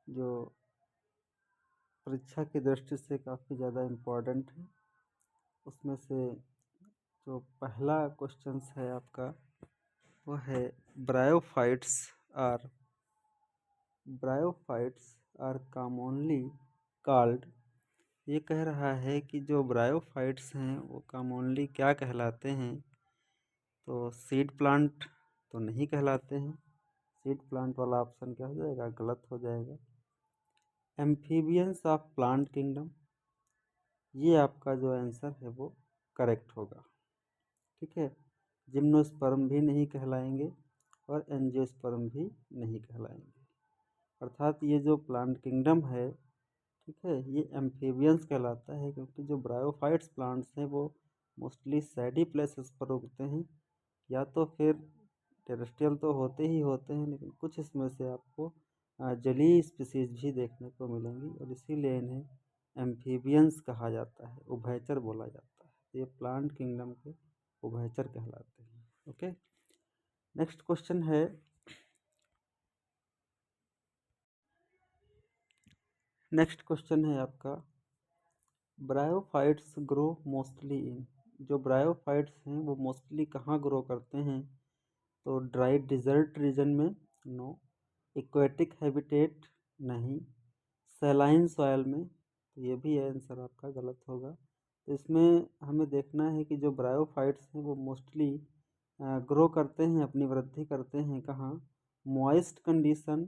जो परीक्षा की दृष्टि से काफ़ी ज़्यादा इम्पोर्टेंट है। उसमें से जो पहला क्वेश्चन है आपका वो है ब्रायोफाइट्स आर कॉमनली कॉल्ड। ये कह रहा है कि जो ब्रायोफाइट्स हैं वो कॉमनली क्या कहलाते हैं। तो सीड प्लांट तो नहीं कहलाते हैं, सीड प्लांट वाला ऑप्शन क्या हो जाएगा, गलत हो जाएगा। एम्फीबियंस ऑफ प्लांट किंगडम, ये आपका जो आंसर है वो करेक्ट होगा। ठीक है, जिम्नोस्पर्म भी नहीं कहलाएंगे और एंजियोस्पर्म भी नहीं कहलाएंगे। अर्थात ये जो प्लांट किंगडम है, ठीक है, ये एम्फीबियंस कहलाता है, क्योंकि जो ब्रायोफाइट्स प्लांट्स हैं वो मोस्टली सैडी प्लेसेस पर उगते हैं, या तो फिर टेरेस्ट्रियल तो होते ही होते हैं, लेकिन कुछ इसमें से आपको जलीय स्पीसीज भी देखने को मिलेंगी, और इसीलिए इन्हें एम्फीबियंस कहा जाता है, उभयचर बोला जाता है। तो ये प्लांट किंगडम के उभयचर कहलाते हैं। ओके, नेक्स्ट क्वेश्चन है आपका ब्रायोफाइट्स ग्रो मोस्टली इन। जो ब्रायोफाइट्स हैं वो मोस्टली कहाँ ग्रो करते हैं। तो ड्राई डिजर्ट रीजन में, नो। एक्वेटिक हैबिटेट, नहीं। सैलाइन सॉयल में, तो ये भी आंसर आपका गलत होगा। तो इसमें हमें देखना है कि जो ब्रायोफाइट्स हैं वो मोस्टली ग्रो करते हैं, अपनी वृद्धि करते हैं कहाँ, मॉइस्ट कंडीशन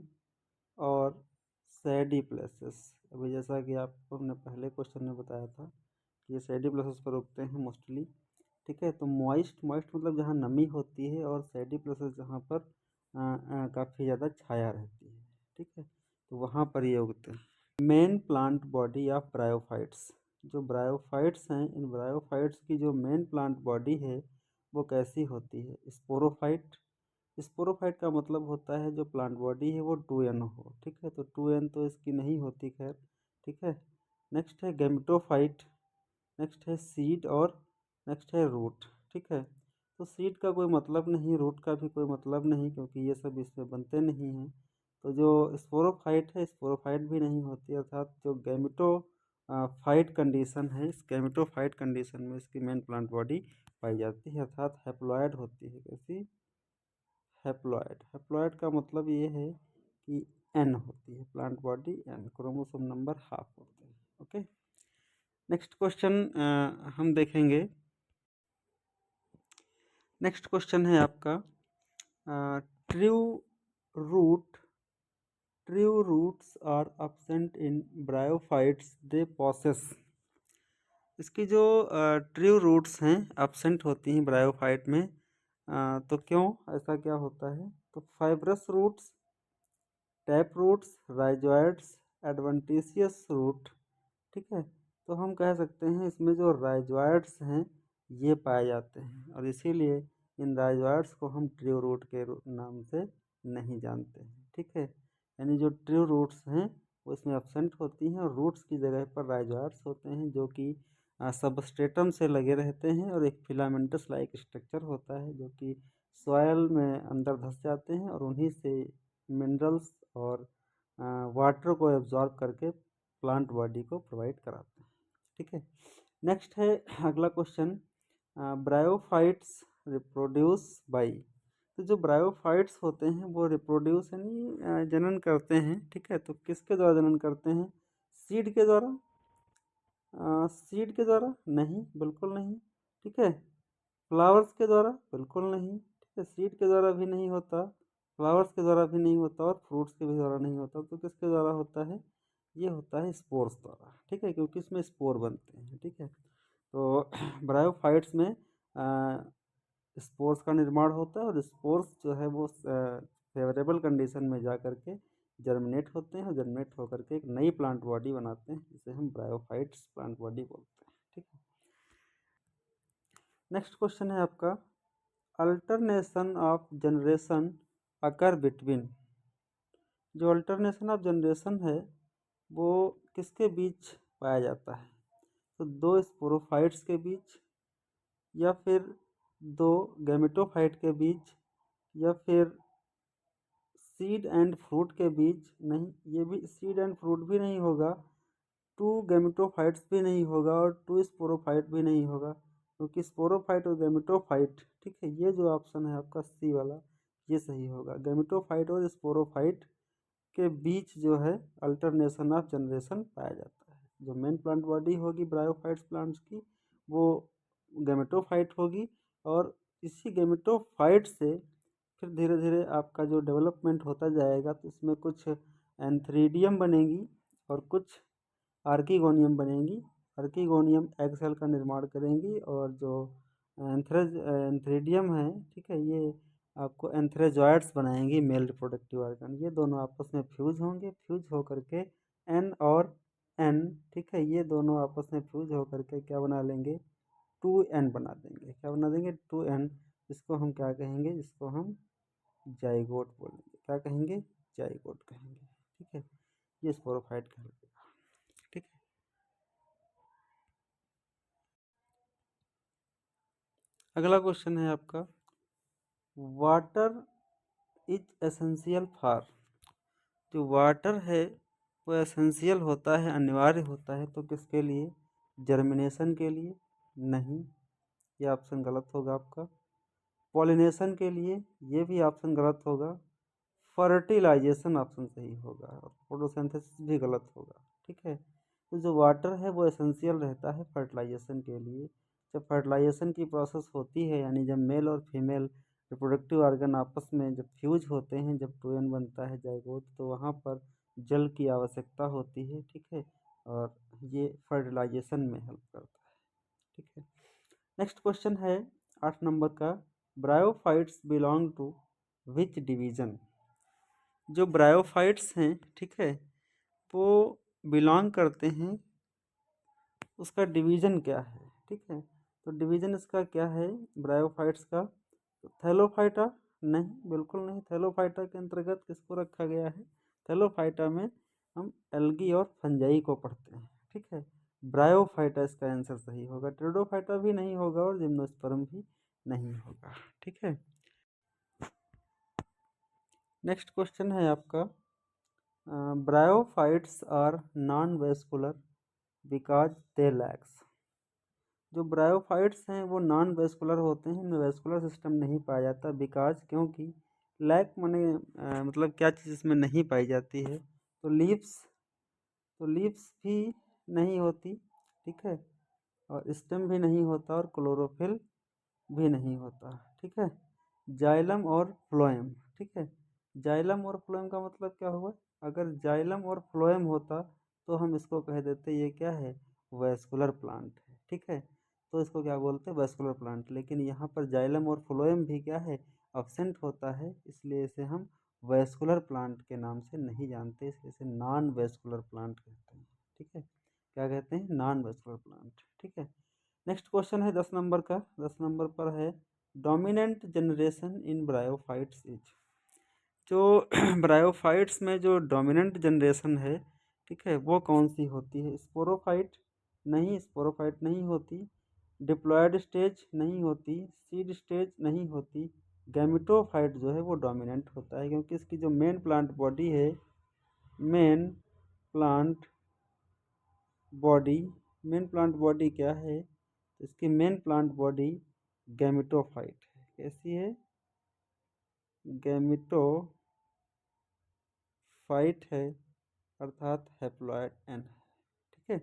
और सैडी प्लेसेस। अभी जैसा कि आपको हमने पहले क्वेश्चन में बताया था कि ये सैडी प्लेसेस पर उगते हैं मोस्टली। ठीक है, तो मॉइस्ट मतलब जहाँ नमी होती है, और सैडी प्लेसेस जहाँ पर काफ़ी ज़्यादा छाया रहती है। ठीक है, तो वहाँ पर ये उगते हैं। Main plant body of bryophytes, जो ब्रायोफाइट्स हैं, इन ब्रायोफाइट्स की जो मेन प्लांट बॉडी है वो कैसी होती है। स्पोरोफाइट, स्पोरोफाइट का मतलब होता है जो प्लांट बॉडी है वो 2n हो। ठीक है, तो 2n तो इसकी नहीं होती, खैर। ठीक है, नेक्स्ट है गेमिटोफाइट, नेक्स्ट है सीड, और नेक्स्ट है रूट। ठीक है, तो सीड का कोई मतलब नहीं, रूट का भी कोई मतलब नहीं, क्योंकि ये सब इसमें बनते नहीं हैं। तो जो स्पोरोफाइट है, स्पोरोफाइट भी नहीं होती, अर्थात जो गैमिटो फाइट कंडीशन है, इस गैमिटोफाइट कंडीशन में इसकी मेन प्लांट बॉडी पाई जाती है, अर्थात हैप्लॉयड होती है। कैसी, हैप्लॉयड। हैप्लॉयड का मतलब ये है कि एन होती है, plant body N, chromosome number half होते हैं। ओके, नेक्स्ट क्वेश्चन हम देखेंगे। नेक्स्ट क्वेश्चन है आपका true root true roots are absent in bryophytes they possess. इसकी जो ट्रू रूट्स हैं absent होती हैं ब्रायोफाइट में, तो क्यों ऐसा क्या होता है। तो fibrous roots, tap roots, rhizoids, adventitious root. ठीक है, तो हम कह सकते हैं इसमें जो राइजॉइड्स हैं ये पाए जाते हैं, और इसीलिए इन राइजॉइड्स को हम ट्रू रूट के नाम से नहीं जानते हैं। ठीक है, यानी जो ट्रू रूट्स हैं वो इसमें एब्सेंट होती हैं, और रूट्स की जगह पर राइजॉइड्स होते हैं, जो कि सबस्ट्रेटम से लगे रहते हैं, और एक फिलामेंटस लाइक स्ट्रक्चर होता है जो कि सॉयल में अंदर धंस जाते हैं, और उन्हीं से मिनरल्स और वाटर को एब्जॉर्ब करके प्लांट बॉडी को प्रोवाइड कराते हैं। ठीक है, नेक्स्ट है अगला क्वेश्चन, ब्रायोफाइट्स रिप्रोड्यूस बाई। तो जो ब्रायोफाइट्स होते हैं वो रिप्रोड्यूस यानी जनन करते हैं। ठीक है, तो किसके द्वारा जनन करते हैं, सीड के द्वारा। सीड के द्वारा नहीं, बिल्कुल नहीं। ठीक है, फ्लावर्स के द्वारा, बिल्कुल नहीं। ठीक है, सीड के द्वारा भी नहीं होता, फ्लावर्स के द्वारा भी नहीं होता, और फ्रूट्स के भी द्वारा नहीं होता। तो किसके द्वारा होता है, ये होता है स्पोर्स द्वारा। ठीक है, क्योंकि इसमें स्पोर बनते हैं। ठीक है, तो ब्रायोफाइट्स में स्पोर्स का निर्माण होता है, और स्पोर्स जो है वो फेवरेबल कंडीशन में जा करके जर्मिनेट होते हैं, और जर्मिनेट होकर के एक नई प्लांट बॉडी बनाते हैं, जिसे हम ब्रायोफाइट्स प्लांट बॉडी बोलते हैं। ठीक है, नेक्स्ट क्वेश्चन है आपका, alternation of generation occur between. जो अल्टरनेशन ऑफ जनरेशन है वो किसके बीच पाया जाता है। तो दो स्पोरोफाइट्स के बीच, या फिर दो गैमेटोफाइट के बीच, या फिर सीड एंड फ्रूट के बीच नहीं, ये भी सीड एंड फ्रूट भी नहीं होगा, टू गैमेटोफाइट्स भी नहीं होगा और टू स्पोरोफाइट भी नहीं होगा, क्योंकि स्पोरोफाइट और गैमेटोफाइट, ठीक है, ये जो ऑप्शन है आपका सी वाला ये सही होगा। गैमेटोफाइट और स्पोरोफाइट के बीच जो है अल्टरनेशन ऑफ जनरेशन पाया जाता है। जो मेन प्लांट बॉडी होगी ब्रायोफाइट्स प्लांट्स की वो गैमेटोफाइट होगी, और इसी गैमेटोफाइट से फिर धीरे धीरे आपका जो डेवलपमेंट होता जाएगा तो इसमें कुछ एंथ्रीडियम बनेगी और कुछ आर्कीगोनियम बनेगी। आर्कीगोनियम एग सेल का निर्माण करेंगी और जो एंथ्रीडियम है, ठीक है, ये आपको एंथ्रेजॉइड्स बनाएंगी मेल रिप्रोडक्टिव ऑर्गन। ये दोनों आपस में फ्यूज होंगे, फ्यूज होकर के एन और एन, ठीक है, ये दोनों आपस में फ्यूज होकर के क्या बना लेंगे, 2n बना देंगे। क्या बना देंगे, 2n। इसको हम क्या कहेंगे, इसको हम जाइगोट बोलेंगे। क्या कहेंगे, जाइगोट कहेंगे, ठीक है। ये स्पोरोफाइट कहलाएगा, ठीक है। अगला क्वेश्चन है आपका, वाटर इज एसेंशियल फॉर। जो वाटर है वो एसेंशियल होता है, अनिवार्य होता है, तो किसके लिए, जर्मिनेशन के लिए नहीं, ये ऑप्शन गलत होगा आपका। पॉलिनेशन के लिए, ये भी ऑप्शन गलत होगा। फर्टिलाइजेशन ऑप्शन सही होगा, और फोटोसिंथेसिस भी गलत होगा, ठीक है। तो जो वाटर है वो एसेंशियल रहता है फर्टिलाइजेशन के लिए। जब फर्टिलाइजेशन की प्रोसेस होती है, यानी जब मेल और फीमेल रिप्रोडक्टिव ऑर्गन आपस में जब फ्यूज होते हैं, जब 2n बनता है जाइगोट, तो वहाँ पर जल की आवश्यकता होती है, ठीक है, और ये फर्टिलाइजेशन में हेल्प करता है, ठीक है। नेक्स्ट क्वेश्चन है 8 नंबर का, bryophytes belong to which division. जो ब्रायोफाइट्स हैं, ठीक है, वो बिलोंग करते हैं, उसका डिवीज़न क्या है, ठीक है। तो डिवीज़न इसका क्या है ब्रायोफाइट्स का, तो थैलोफाइटा नहीं, बिल्कुल नहीं। थैलोफाइटा के अंतर्गत किसको रखा गया है, थैलोफाइटा में हम एल्गी और फंजाई को पढ़ते हैं, ठीक है। ब्रायोफाइटा इसका आंसर सही होगा। टेरिडोफाइटा भी नहीं होगा और जिम्नोस्पर्म भी नहीं होगा, ठीक है। नेक्स्ट क्वेश्चन है आपका, bryophytes are non vascular because they lacks. जो ब्रायोफाइट्स हैं वो नॉन वेस्कुलर होते हैं, इनमें वेस्कुलर सिस्टम नहीं पाया जाता, बिकॉज क्योंकि लैक माने मतलब क्या चीज़ इसमें नहीं पाई जाती है, तो लीव्स भी नहीं होती, ठीक है, और स्टेम भी नहीं होता और क्लोरोफिल भी नहीं होता, ठीक है। जाइलम और फ्लोएम, ठीक है। जाइलम और फ्लोएम का मतलब क्या हुआ, अगर जाइलम और फ्लोएम होता तो हम इसको कह देते ये क्या है, वेस्कुलर प्लांट है, ठीक है। तो इसको क्या बोलते हैं, वेस्कुलर प्लांट। लेकिन यहाँ पर जाइलम और फ्लोएम भी क्या है, अब्सेंट होता है, इसलिए इसे हम वेस्कुलर प्लांट के नाम से नहीं जानते, इसलिए इसे नॉन वेस्कुलर प्लांट कहते हैं, ठीक है। क्या कहते हैं, नॉन वेस्कुलर प्लांट, ठीक है। नेक्स्ट क्वेश्चन है 10 नंबर का। 10 नंबर पर है, dominant generation in bryophytes is. जो ब्रायोफाइट्स में जो डोमिनेंट जनरेशन है, ठीक है, वो कौन सी होती है, स्पोरोफाइट नहीं, स्पोरोफाइट नहीं होती। डिप्लॉयड स्टेज नहीं होती, सीड स्टेज नहीं होती। गैमेटोफाइट जो है वो डोमिनेंट होता है, क्योंकि इसकी जो मेन प्लांट बॉडी है, main plant body, main plant body क्या है, तो इसकी मेन प्लांट बॉडी गैमेटोफाइट है। कैसी है, गैमेटोफाइट है, अर्थात हैप्लॉयड एन, ठीक है।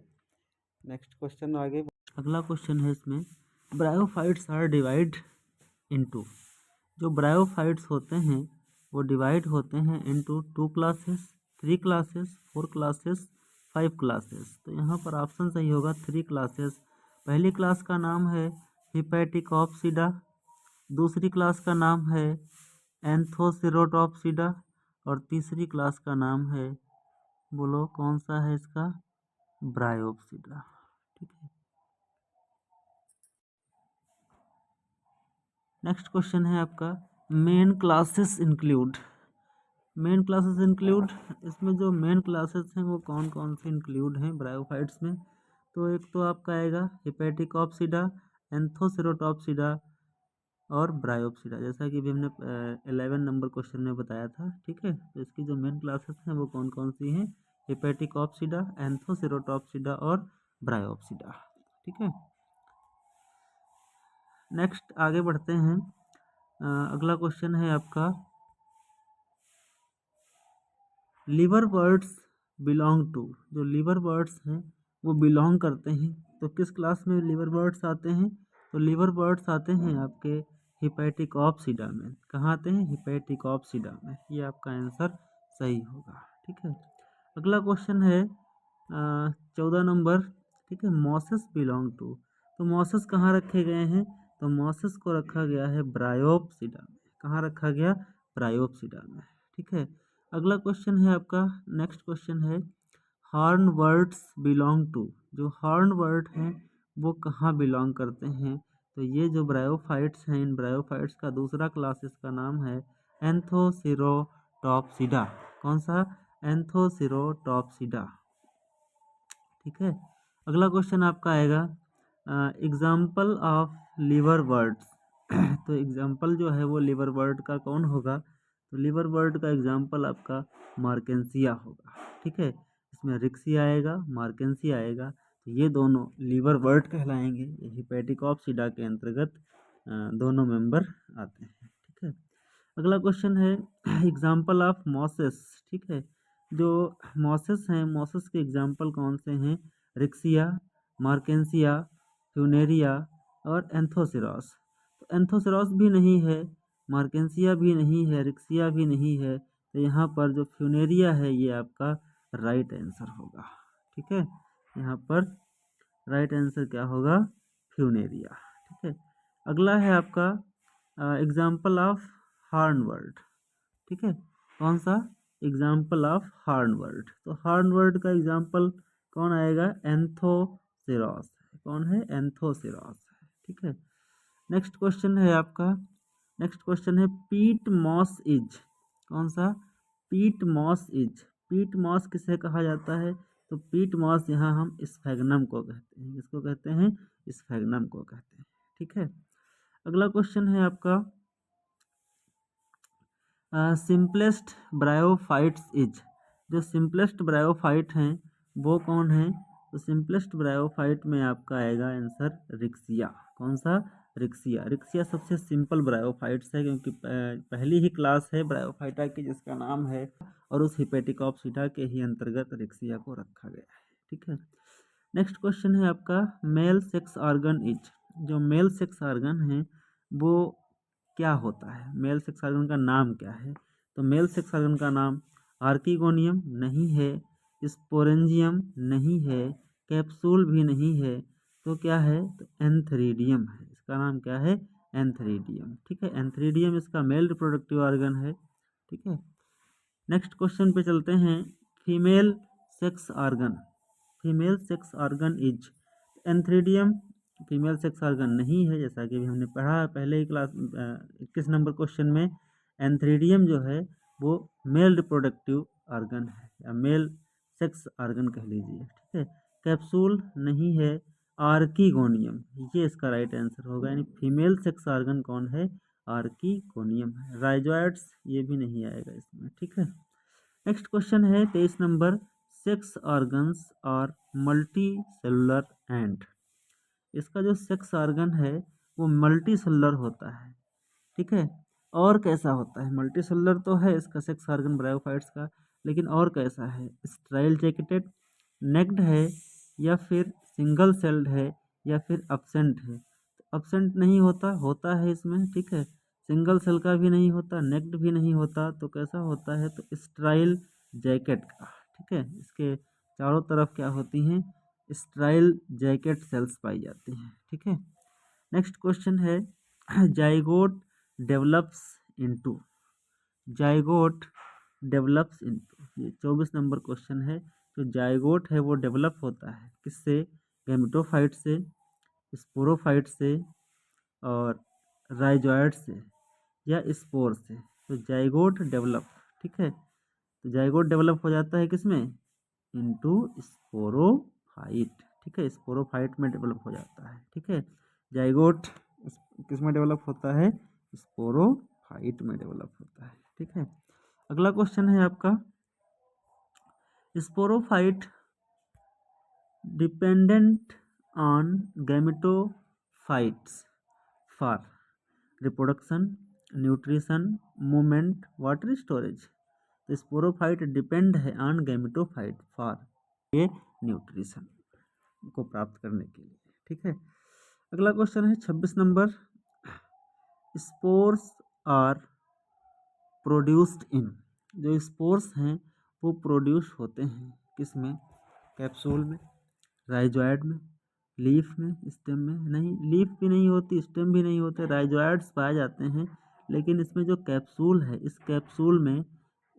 नेक्स्ट क्वेश्चन आगे, अगला क्वेश्चन है इसमें, ब्रायोफाइट्स आर डिवाइड इनटू। जो ब्रायोफाइट्स होते हैं वो डिवाइड होते हैं into 2 classes, 3 classes, 4 classes, 5 classes. तो यहाँ पर ऑप्शन सही होगा 3 क्लासेस। पहली क्लास का नाम है हिपैटिकॉप्सिडा, दूसरी क्लास का नाम है एंथोसिरोटॉप्सिडा, और तीसरी क्लास का नाम है, बोलो कौन सा है इसका, ब्रायोप्सिडा, ठीक है। नेक्स्ट क्वेश्चन है आपका, main classes include. Main classes include, इसमें जो मेन क्लासेस हैं वो कौन कौन से इंक्लूड हैं ब्रायोफाइट्स में, तो एक तो आपका आएगा हिपैटिकॉप्सिडा, एंथोसिरोटॉप्सिडा, और ब्रायोप्सिडा, जैसा कि अभी हमने 11 नंबर क्वेश्चन में बताया था। ठीक है, तो इसकी जो मेन क्लासेस हैं वो कौन कौन सी हैं? हेपेटिकॉप्सिडा, एंथोसेरोटॉप्सिडा और ब्रायोप्सिडा। ठीक है, नेक्स्ट आगे बढ़ते हैं। अगला क्वेश्चन है आपका, लिवर बर्ड्स बिलोंग टू, जो लिवर बर्ड्स हैं वो बिलोंग करते हैं, तो किस क्लास में लिवर बर्ड्स आते हैं? तो लिवर बर्ड्स आते हैं आपके हिपैटिकॉप्सिडा में। कहाँ आते हैं? हिपैटिकॉप्सिडा में। ये आपका आंसर सही होगा। ठीक है, अगला क्वेश्चन है 14 नंबर। ठीक है, मॉसेस बिलोंग टू, तो मॉसेस कहाँ रखे गए हैं? तो मॉसेस को रखा गया है ब्रायोप्सिडा में। कहाँ रखा गया? ब्रायोप्सिडा में। ठीक है, अगला क्वेश्चन है आपका, नेक्स्ट क्वेश्चन है, हॉर्न बर्ड्स बिलोंग टू, जो हॉर्न बर्ड हैं वो कहाँ बिलोंग करते हैं? तो ये जो ब्रायोफाइट्स हैं, इन ब्रायोफाइट्स का दूसरा क्लास इसका नाम है एंथोसिरोटॉप्सिडा। कौन सा? एंथोसिरोटॉप्सिडा। ठीक है, अगला क्वेश्चन आपका आएगा, एग्जाम्पल ऑफ लिवर बर्ड्स। तो एग्जाम्पल जो है वो लिवर बर्ड का कौन होगा? तो लिवर बर्ड का एग्जाम्पल आपका मार्केंसिया होगा। ठीक है, इसमें रिक्सी आएगा, मार्केंसिया आएगा, तो ये दोनों लिवर बर्ड कहलाएंगे। ये हिपैटिकॉप्सिडा के अंतर्गत दोनों मेंबर आते हैं। ठीक है, अगला क्वेश्चन है एग्जाम्पल ऑफ मॉसेस। ठीक है, जो मॉसेस हैं, मॉसेस के एग्जाम्पल कौन से हैं? रिक्सिया, मार्केंसिया, फ्यूनेरिया और एंथोसिरॉस। तो एंथोसिरॉस भी नहीं है, मार्केंसिया भी नहीं है, रिक्सिया भी नहीं है, तो यहाँ पर जो फ्यूनेरिया है ये आपका राइट आंसर होगा। ठीक है, यहाँ पर राइट आंसर क्या होगा? फ्यूनेरिया। ठीक है, अगला है आपका एग्जाम्पल ऑफ हॉर्न वर्ड। ठीक है, कौन सा? Example of horn word. तो हॉर्न वर्ड का एग्जाम्पल कौन आएगा? एंथोसिरॉस। कौन है? एंथोसिरॉस। ठीक है, नेक्स्ट क्वेश्चन है आपका, नेक्स्ट क्वेश्चन है पीट मॉस इज। कौन सा? पीट मॉस इज। पीट मॉस किसे कहा जाता है? तो पीट मॉस यहाँ हम स्फैग्नम को कहते हैं। किसको कहते हैं? स्फैग्नम को कहते हैं। ठीक है, अगला क्वेश्चन है आपका, सिंपलेस्ट ब्रायोफाइट्स इज, जो सिंपलेस्ट ब्रायोफाइट हैं वो कौन है? तो सिंपलेस्ट ब्रायोफाइट में आपका आएगा आंसर रिक्सिया। कौन सा? रिक्सिया। रिक्सिया सबसे सिंपल ब्रायोफाइट्स है, क्योंकि पहली ही क्लास है ब्रायोफाइटा की जिसका नाम है, और उस हिपैटिकॉप्सिडा के ही अंतर्गत रिक्सिया को रखा गया है। ठीक है, नेक्स्ट क्वेश्चन है आपका, मेल सेक्स ऑर्गन इज, जो मेल सेक्स ऑर्गन है वो क्या होता है? मेल सेक्स ऑर्गन का नाम क्या है? तो मेल सेक्स ऑर्गन का नाम आर्किगोनियम नहीं है, स्पोरेंजियम नहीं है, कैप्सूल भी नहीं है, तो क्या है? तो एंथ्रीडियम है। इसका नाम क्या है? एंथ्रीडियम। ठीक है, एंथ्रीडियम इसका मेल रिप्रोडक्टिव ऑर्गन है। ठीक है, नेक्स्ट क्वेश्चन पे चलते हैं, female sex organ, female sex organ is, antheridium female sex organ नहीं है, जैसा कि हमने पढ़ा पहले ही क्लास 21 नंबर क्वेश्चन में। एंथ्रीडियम जो है वो मेल रिप्रोडक्टिव ऑर्गन है, या मेल सेक्स ऑर्गन कह लीजिए। ठीक है, कैप्सूल नहीं है, आर्कीगोनियम ये इसका राइट आंसर होगा, यानी फीमेल सेक्स ऑर्गन कौन है? आर्कीगोनियम है। राइजोइड्स ये भी नहीं आएगा इसमें। ठीक है, नेक्स्ट क्वेश्चन है 23 नंबर, सेक्स ऑर्गन्स और मल्टी सेलुलर एंड, इसका जो सेक्स ऑर्गन है वो मल्टी सेलुलर होता है। ठीक है, और कैसा होता है? मल्टी सेलुलर तो है इसका सेक्स ऑर्गन ब्रायोफाइट्स का, लेकिन और कैसा है? स्ट्राइल जैकेटेड, नेक्ड है, या फिर सिंगल सेल्ड है, या फिर अब्सेंट है? तो अब्सेंट नहीं होता, होता है इसमें। ठीक है, सिंगल सेल का भी नहीं होता, नेक्ड भी नहीं होता, तो कैसा होता है? तो स्ट्राइल जैकेट का। ठीक है, इसके चारों तरफ क्या होती हैं? स्ट्राइल जैकेट सेल्स पाई जाती हैं। ठीक है, नेक्स्ट क्वेश्चन है zygote develops into, zygote develops into, ये 24 नंबर क्वेश्चन है। जो जाइगोट है वो डेवलप होता है किससे? गैमेटोफाइट से, स्पोरोफाइट से, और राइजोइड से, या स्पोर से। तो जाइगोट डेवलप, ठीक है, तो जाइगोट डेवलप हो जाता है किसमें? Into sporophyte. ठीक है, स्पोरोफाइट में डेवलप हो जाता है। ठीक है, जाइगोट किस में डेवलप होता है? स्पोरोफाइट में डेवलप होता है। ठीक है, अगला क्वेश्चन है आपका, sporophyte dependent on gametophytes for reproduction, nutrition, movement, water storage. तो स्पोरोफाइट डिपेंड है ऑन गैमेटोफाइट फॉर ये न्यूट्रिशन को प्राप्त करने के लिए। ठीक है, अगला क्वेश्चन है 26 number, spores are produced in. जो स्पोर्स हैं वो प्रोड्यूस होते हैं किस में? कैप्सूल में, राइजोइड में, लीफ में, स्टेम में। नहीं, लीफ भी नहीं होती, स्टेम भी नहीं होते, राइजोइड्स पाए जाते हैं। लेकिन इसमें जो कैप्सूल है, इस कैप्सूल में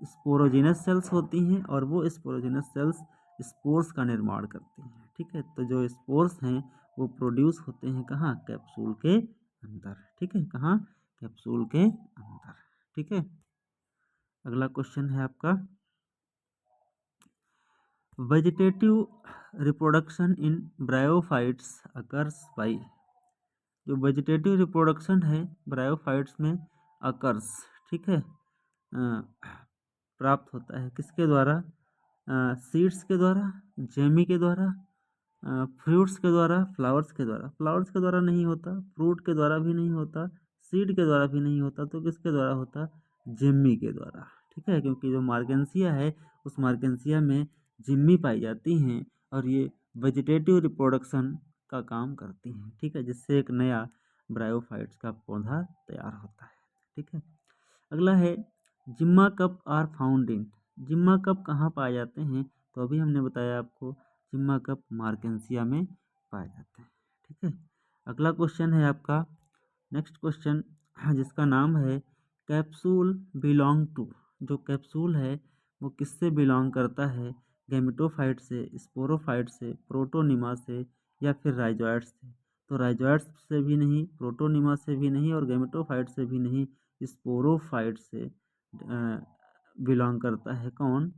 स्पोरोजिनस सेल्स होती हैं और वो स्पोरोजिनस सेल्स स्पोर्स का निर्माण करती हैं। ठीक है, तो जो स्पोर्स हैं वो प्रोड्यूस होते हैं कहाँ? कैप्सूल के अंदर। ठीक है, कहाँ? कैप्सूल के अंदर। ठीक है, अगला क्वेश्चन है आपका, vegetative reproduction in bryophytes occurs by. जो वेजिटेटिव रिप्रोडक्शन है ब्रायोफाइट्स में अकर्स, ठीक है, प्राप्त होता है किसके द्वारा? सीड्स के द्वारा, जेमी के द्वारा, फ्रूट्स के द्वारा, फ्लावर्स के द्वारा। फ्लावर्स के द्वारा नहीं होता, फ्रूट के द्वारा भी नहीं होता, सीड के द्वारा भी नहीं होता, तो किसके द्वारा होता? जिम्मी के द्वारा। ठीक है, क्योंकि जो मार्केंसिया है उस मार्केंसिया में जिम्मी पाई जाती हैं और ये वेजिटेटिव रिप्रोडक्शन का काम करती हैं। ठीक है, जिससे एक नया ब्रायोफाइट्स का पौधा तैयार होता है। ठीक है, अगला है, जिम्मा कप आर फाउंड इन। जिम्मा कप कहाँ पाए जाते हैं? तो अभी हमने बताया आपको, जिम्मा कप मार्केंसिया में पाए जाते हैं। ठीक है, अगला क्वेश्चन है आपका, नेक्स्ट क्वेश्चन, जिसका नाम है कैप्सूल बिलोंग टू। जो कैप्सूल है वो किससे बिलोंग करता है? गैमेटोफाइट से, स्पोरोफाइट से, प्रोटोनिमा से, या फिर राइजोइड्स से। तो राइजोइड्स से भी नहीं, प्रोटोनिमा से भी नहीं, और गैमेटोफाइट से भी नहीं, स्पोरोफाइट से बिलोंग करता है कौन?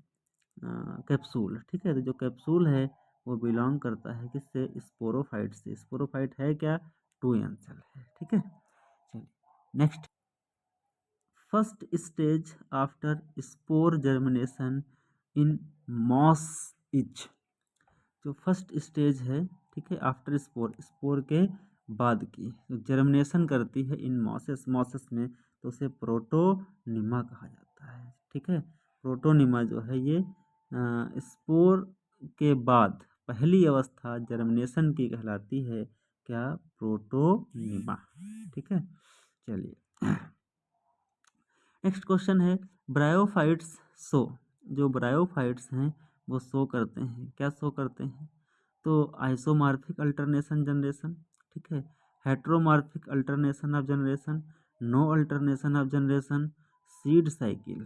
कैप्सूल। ठीक है, तो जो कैप्सूल है वो बिलोंग करता है किससे? स्पोरोफाइट से। स्पोरोफाइट है क्या? 2n सेल है। ठीक है, चलिए next, first stage after spore germination in moss is. जो फर्स्ट स्टेज है, ठीक है, आफ्टर स्पोर, स्पोर के बाद की जर्मिनेशन करती है इन मॉसेस, मॉसेस में, तो उसे प्रोटोनिमा कहा जाता है। ठीक है, प्रोटोनिमा जो है ये स्पोर के बाद पहली अवस्था जर्मिनेशन की कहलाती है क्या? प्रोटोनिमा। ठीक है, चलिए नेक्स्ट क्वेश्चन है, ब्रायोफाइट्स शो। जो ब्रायोफाइट्स हैं वो शो करते हैं, क्या शो करते हैं? तो आइसोमार्फिक अल्टरनेशन जनरेशन, ठीक है, heteromorphic alternation of generation, no alternation of generation, seed cycle.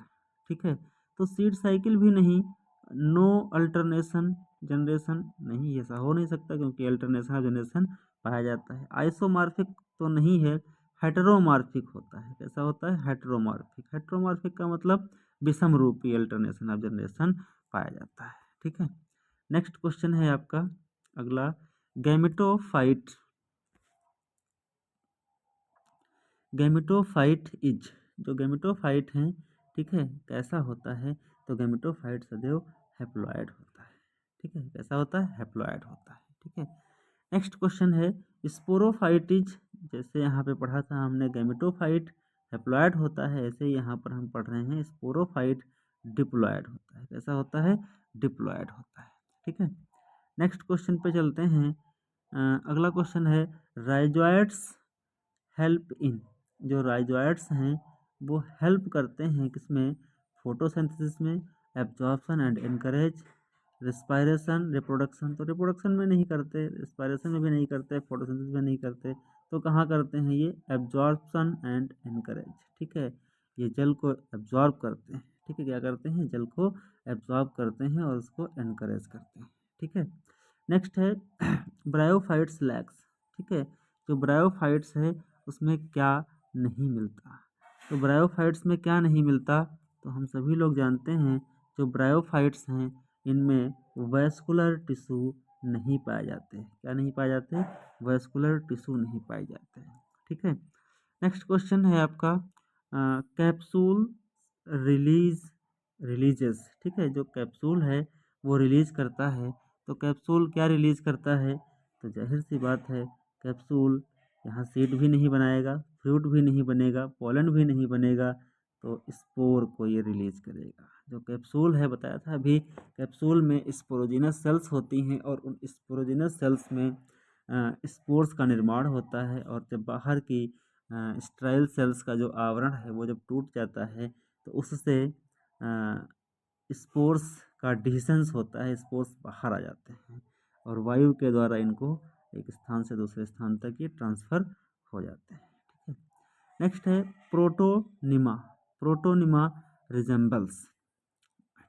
ठीक है, तो सीड साइकिल भी नहीं, नो अल्टरनेशन जनरेशन नहीं, ऐसा हो नहीं सकता क्योंकि अल्टरनेशन ऑफ जनरेशन पाया जाता है। आइसोमार्फिक तो नहीं है, हेटेरोमार्फिक होता है। कैसा होता है? हेटेरोमार्फिक। हेटेरोमार्फिक का मतलब विषम रूपी अल्टरनेशन ऑफ जनरेशन पाया जाता है। ठीक है, नेक्स्ट क्वेश्चन है आपका अगला, गैमेटोफाइट। Gametophyte is. जो गैमेटोफाइट हैं, ठीक है, कैसा होता है? तो गैमेटोफाइट सदैव हैप्लॉयड होता है। ठीक है, कैसा होता है? हैप्लॉयड होता है। ठीक है, नेक्स्ट क्वेश्चन है, स्पोरोफाइट इज। जैसे यहाँ पे पढ़ा था हमने गैमेटोफाइट हैप्लॉयड होता है, ऐसे ही यहाँ पर हम पढ़ रहे हैं स्पोरोफाइट डिप्लॉयड होता है। कैसा होता है? डिप्लॉयड होता है। ठीक है, नेक्स्ट क्वेश्चन पे चलते हैं। अगला क्वेश्चन है, राइजोइड्स हेल्प इन। जो राइजोइड्स हैं वो हेल्प करते हैं किसमें? फोटोसिंथेसिस में, absorption and encourage, respiration, reproduction. तो रिप्रोडक्शन में नहीं करते, रिस्पायरेशन में भी नहीं करते, फोटोसिंथेसिस में नहीं करते, तो कहाँ करते हैं ये? Absorption and encourage. ठीक है, ये जल को एब्जॉर्ब करते हैं। ठीक है, क्या करते हैं? जल को एब्जॉर्ब करते हैं और उसको एनकरेज करते हैं। ठीक है, नेक्स्ट है ब्रायोफाइट्स लैक्स। ठीक है, जो ब्रायोफाइट्स है उसमें क्या नहीं मिलता? तो ब्रायोफाइट्स में क्या नहीं मिलता? तो हम सभी लोग जानते हैं जो ब्रायोफाइट्स हैं इनमें वैस्कुलर टिश्यू नहीं पाए जाते। क्या नहीं पाए जाते? वैस्कुलर टिश्यू नहीं पाए जाते हैं। ठीक है, नेक्स्ट क्वेश्चन है आपका कैप्सूल रिलीजेस, ठीक है, जो कैप्सूल है वो रिलीज करता है। तो कैप्सूल क्या रिलीज करता है? तो जाहिर सी बात है, कैप्सूल यहाँ सीड भी नहीं बनाएगा, फ्रूट भी नहीं बनेगा, पोलन भी नहीं बनेगा, तो स्पोर को ये रिलीज करेगा। जो कैप्सूल है बताया था अभी, कैप्सूल में स्पोरोजिनस सेल्स होती हैं और उन स्पोरोजिनस सेल्स में स्पोर्स का निर्माण होता है, और जब बाहर की स्टेराइल सेल्स का जो आवरण है वो जब टूट जाता है तो उससे स्पोर्स का डिhiscence होता है, स्पोर्स बाहर आ जाते हैं और वायु के द्वारा इनको एक स्थान से दूसरे स्थान तक ये ट्रांसफ़र हो जाते हैं। ठीक है, नेक्स्ट है प्रोटोनिमा। प्रोटोनिमा रिजेंबल्स,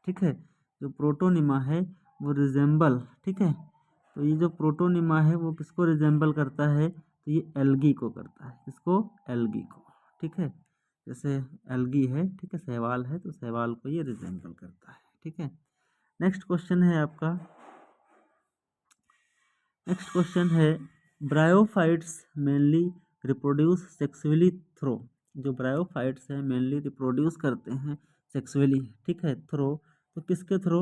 ठीक है, जो प्रोटोनिमा है वो रिजेंबल, ठीक है, तो ये जो प्रोटोनिमा है वो किसको रिजेंबल करता है? तो ये एल्गी को करता है। किसको? एल्गी को, ठीक है, जैसे एल्गी है, ठीक है, शैवाल है, तो शैवाल को ये रिजेंबल करता है। ठीक है, नेक्स्ट क्वेश्चन है आपका, नेक्स्ट क्वेश्चन है bryophytes mainly reproduce sexually through. जो ब्रायोफाइट्स हैं मेनली रिप्रोड्यूस करते हैं सेक्सुअली, ठीक है, थ्रो, तो किसके थ्रो?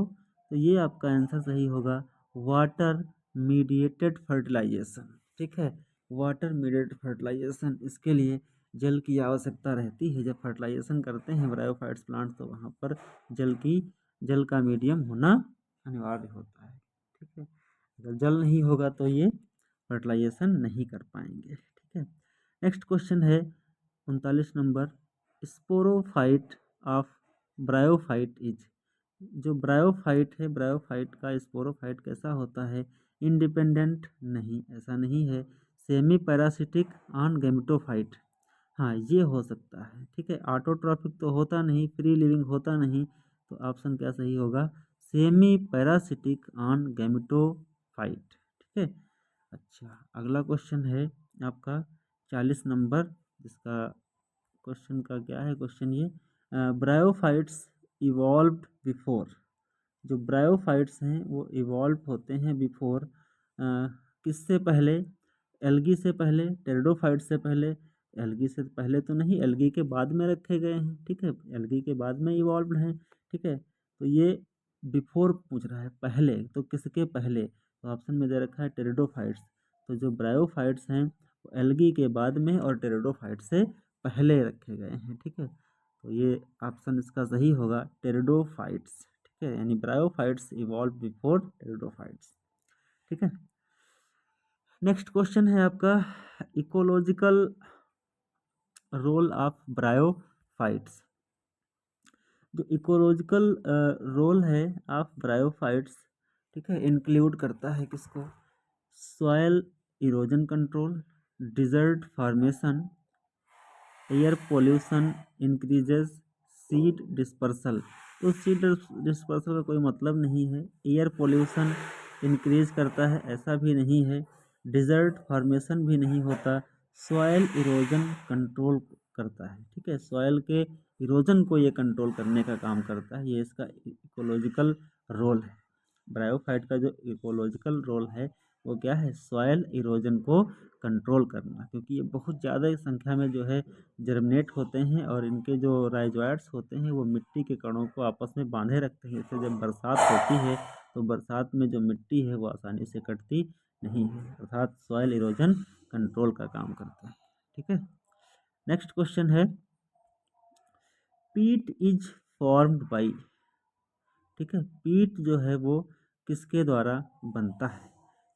तो ये आपका आंसर सही होगा वाटर मीडिएटेड फर्टिलाइजेशन, ठीक है, वाटर मीडिएटेड फर्टिलाइजेशन, इसके लिए जल की आवश्यकता रहती है। जब फर्टिलाइजेशन करते हैं ब्रायोफाइट्स प्लांट तो वहाँ पर जल का मीडियम होना अनिवार्य होता है। ठीक है, अगर जल नहीं होगा तो ये फर्टिलाइजेशन नहीं कर पाएंगे। ठीक है, नेक्स्ट क्वेश्चन है 39 number, sporophyte of bryophyte is. जो ब्रायोफाइट है, ब्रायोफाइट का स्पोरोफाइट कैसा होता है? इंडिपेंडेंट नहीं, ऐसा नहीं है। सेमी पैरासिटिक ऑन गैमेटोफाइट, हाँ ये हो सकता है। ठीक है, ऑटोट्रॉफिक तो होता नहीं, फ्री लिविंग होता नहीं, तो ऑप्शन क्या सही होगा? Semi parasitic on gametophyte. ठीक है, अच्छा अगला क्वेश्चन है आपका 40 नंबर, जिसका क्वेश्चन का क्या है? क्वेश्चन ये ब्रायोफाइट्स इवॉल्व्ड बिफोर। जो ब्रायोफाइट्स हैं वो इवॉल्व होते हैं बिफोर, किससे पहले? एल्गी से पहले, टेरिडोफाइट से पहले? एल्गी से पहले तो नहीं, एल्गी के बाद में रखे गए हैं। ठीक है, एल्गी के बाद में इवॉल्व हैं। ठीक है, तो ये बिफोर पूछ रहा है, पहले, तो किसके पहले? तो ऑप्शन में दे रखा है टेरिडोफाइट्स। तो जो ब्रायोफाइट्स हैं वो एल्गी के बाद में और टेरिडोफाइट से पहले रखे गए हैं। ठीक है, तो ये ऑप्शन इसका सही होगा टेरिडोफाइट्स। ठीक है, यानी ब्रायोफाइट्स इवॉल्व बिफोर टेरिडोफाइट्स। ठीक है, नेक्स्ट क्वेश्चन है आपका इकोलॉजिकल रोल ऑफ ब्रायोफाइट्स। जो इकोलॉजिकल रोल है ऑफ ब्रायोफाइट्स, ठीक है, इंक्लूड करता है किसको? Soil erosion control, desert formation, air pollution increases, seed dispersal. तो सीड डिस्पर्सल का कोई मतलब नहीं है। एयर पोल्यूशन इंक्रीज करता है ऐसा भी नहीं है, डिजर्ट फॉर्मेशन भी नहीं होता, सॉयल इरोजन कंट्रोल करता है। ठीक है, सॉयल के इरोजन को ये कंट्रोल करने का काम करता है, ये इसका इकोलॉजिकल रोल है। ब्रायोफाइट का जो इकोलॉजिकल रोल है वो क्या है? सॉयल इरोजन को कंट्रोल करना, क्योंकि ये बहुत ज़्यादा संख्या में जो है जर्मिनेट होते हैं और इनके जो राइजोइड्स होते हैं वो मिट्टी के कणों को आपस में बांधे रखते हैं। इससे जब बरसात होती है तो बरसात में जो मिट्टी है वो आसानी से कटती नहीं है, अर्थात सॉयल इरोजन कंट्रोल का काम करता है। ठीक है, नेक्स्ट क्वेश्चन है पीट इज फॉर्म्ड बाई। ठीक है, पीट जो है वो किसके द्वारा बनता है?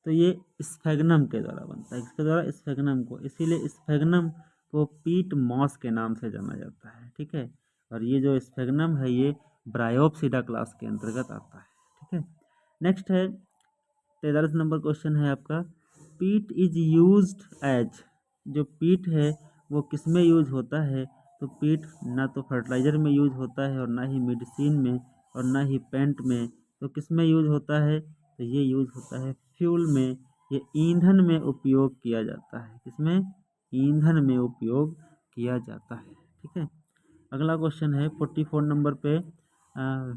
तो ये स्फेगनम के द्वारा बनता है। इसके द्वारा? स्फेगनम को, इसीलिए स्फेगनम को पीट मॉस के नाम से जाना जाता है। ठीक है, और ये जो स्फेगनम है ये ब्रायोप्सिडा क्लास के अंतर्गत आता है। ठीक है, नेक्स्ट है 43 नंबर क्वेश्चन है आपका पीट इज यूज्ड एज। जो पीट है वो किस में यूज होता है? तो पीट ना तो फर्टिलाइज़र में यूज होता है और ना ही मेडिसिन में और ना ही पेंट में, तो किस में यूज होता है? तो ये यूज होता है फ्यूल में, ये ईंधन में उपयोग किया जाता है। किसमें? ईंधन में उपयोग किया जाता है। ठीक है, अगला क्वेश्चन है 44 नंबर पे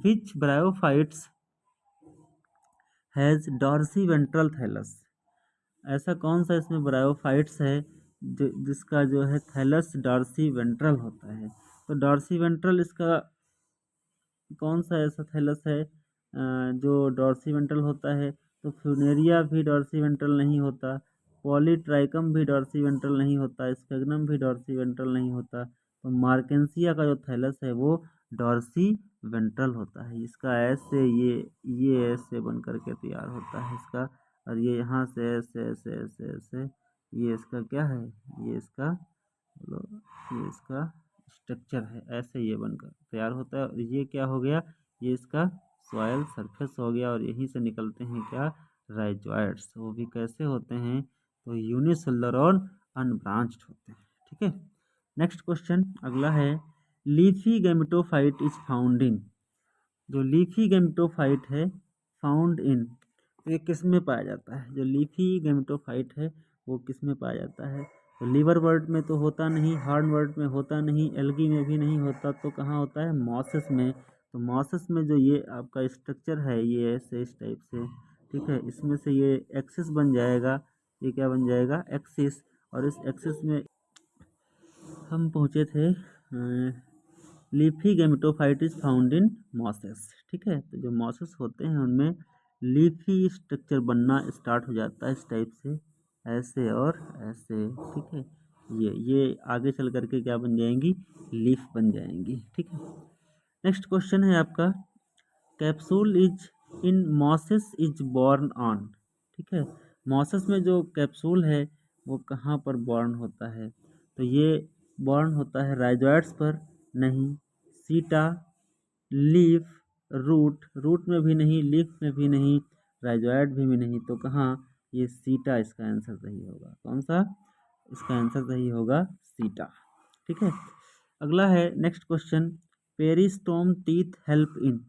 which bryophytes has dorsiventral thallus. ऐसा कौन सा इसमें ब्रायोफाइट्स है जिसका जो है थैलस डॉर्सी वेंट्रल होता है। तो डॉर्सी वेंट्रल इसका कौन सा ऐसा थैलस है जो डॉर्सी वेंट्रल होता है? तो फ्यूनेरिया भी डॉर्सी वेंट्रल नहीं होता, पॉलीट्राइकम भी डॉर्सी वेंट्रल नहीं होता, स्फेग्नम भी डॉर्सी वेंट्रल नहीं होता। तो मार्केंसिया का जो थैलस है वो डॉर्सी वेंट्रल होता है। इसका ऐसे ये ऐसे बन करके तैयार होता है इसका, और ये यहाँ से ऐसे ऐसे ऐसे ऐसे, ये इसका क्या है, ये इसका बोलो, ये इसका स्ट्रक्चर है, ऐसे ये बनकर तैयार होता है। और ये क्या हो गया, ये इसका सॉयल सरफेस हो गया, और यहीं से निकलते हैं क्या, राइजोइड्स। वो भी कैसे होते हैं, तो यूनिसेलुलर और अनब्रांच्ड होते हैं। ठीक है, नेक्स्ट क्वेश्चन अगला है, leafy gametophyte is found in. जो लीफी गैमेटोफाइट है फाउंड इन, ये किस में पाया जाता है? जो लीफी गैमेटोफाइट है वो किस में पाया जाता है? तो लीवर वर्ड में तो होता नहीं, हार्न वर्ड में होता नहीं, एल्गी में भी नहीं होता, तो कहाँ होता है, मॉसेस में। तो मॉसेस में जो ये आपका स्ट्रक्चर है ये ऐसे इस टाइप से, ठीक है, इसमें से ये एक्सिस बन जाएगा, ये क्या बन जाएगा, एक्सिस। और इस एक्सिस में हम पहुँचे थे leafy gametophyte found in mosses. ठीक है, तो जो मॉसेस होते हैं उनमें लीफी स्ट्रक्चर बनना स्टार्ट हो जाता है इस टाइप से, ऐसे और ऐसे। ठीक है, ये आगे चल करके क्या बन जाएंगी, लीफ बन जाएंगी। ठीक है, नेक्स्ट क्वेश्चन है आपका, capsule is in mosses is born on. ठीक है, मॉसेस में जो कैप्सूल है वो कहाँ पर बॉर्न होता है? तो ये बॉर्न होता है राइजोइड्स पर, नहीं, सीटा, लीफ, रूट में भी नहीं, लीफ में भी नहीं, राइजोइड भी नहीं, तो कहाँ, ये सीटा इसका आंसर सही होगा। कौन सा, इसका आंसर सही होगा सीटा। ठीक है, अगला है next question, peristome teeth help in.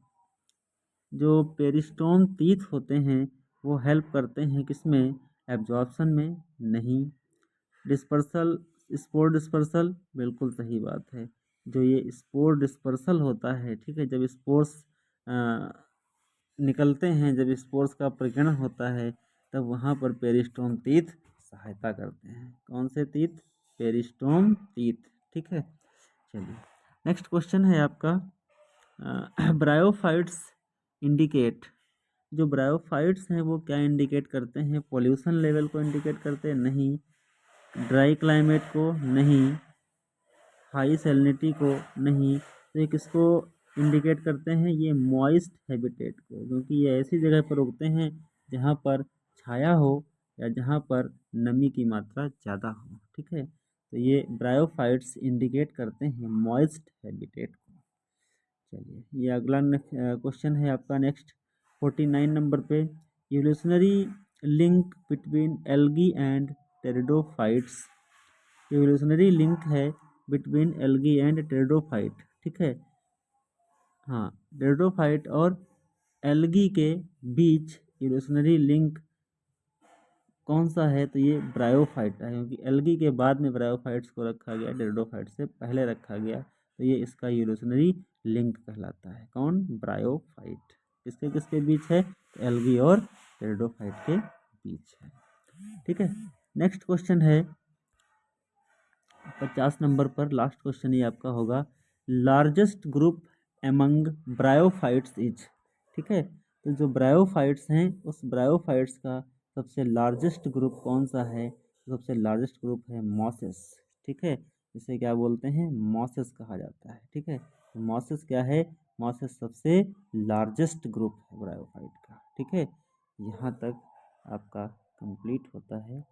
जो पेरिस्टोम टीथ होते हैं वो हेल्प करते हैं किसमें, एब्जॉर्प्शन में, नहीं, डिस्पर्सल, स्पोर डिस्पर्सल, बिल्कुल सही बात है। जो ये स्पोर डिस्पर्सल होता है, ठीक है, जब स्पोर्स निकलते हैं, जब स्पोर्स का प्रकीर्णन होता है, तब वहाँ पर पेरिस्टोम टीथ सहायता करते हैं। कौन से टीथ, पेरिस्टोम टीथ। ठीक है, चलिए नेक्स्ट क्वेश्चन है आपका, ब्रायोफाइट्स इंडिकेट। जो ब्रायोफाइट्स हैं वो क्या इंडिकेट करते हैं, पोल्यूशन लेवल को इंडिकेट करते हैं, नहीं, ड्राई क्लाइमेट को, नहीं, हाई सैलिनिटी को, नहीं, तो ये किसको इंडिकेट करते हैं, ये मॉइस्ट हैबिटेट को, क्योंकि ये ऐसी जगह पर उगते हैं जहाँ पर छाया हो या जहाँ पर नमी की मात्रा ज़्यादा हो। ठीक है, तो ये ब्रायोफाइट्स इंडिकेट करते हैं मॉइस्ट हैबिटेट को। चलिए, ये अगला क्वेश्चन है आपका नेक्स्ट 49 नंबर पे, evolutionary link between algae and pteridophytes. Evolutionary link है बिटवीन एल्गी एंड टेरिडोफाइट। ठीक है, हाँ, टेरिडोफाइट और एल्गी के बीच इवोल्यूशनरी लिंक कौन सा है, तो ये ब्रायोफाइट है, क्योंकि एल्गी के बाद में ब्रायोफाइट्स को रखा गया, टेरिडोफाइट से पहले रखा गया, तो ये इसका इवोल्यूशनरी लिंक कहलाता है। कौन, ब्रायोफाइट। किसके किसके बीच है, एल्गी और टेरिडोफाइट के बीच है। ठीक है, नेक्स्ट क्वेश्चन है 50 नंबर पर, लास्ट क्वेश्चन ये आपका होगा, largest group among bryophytes is. ठीक है, तो जो ब्रायोफाइट्स हैं उस ब्रायोफाइट्स का सबसे लार्जेस्ट ग्रुप कौन सा है, सबसे लार्जेस्ट ग्रुप है मॉसेस। ठीक है, इसे क्या बोलते हैं, मॉसेस कहा जाता है। ठीक है, तो मॉसेस क्या है, मॉसेस सबसे लार्जेस्ट ग्रुप है ब्रायोफाइट का। ठीक है, यहाँ तक आपका कंप्लीट होता है।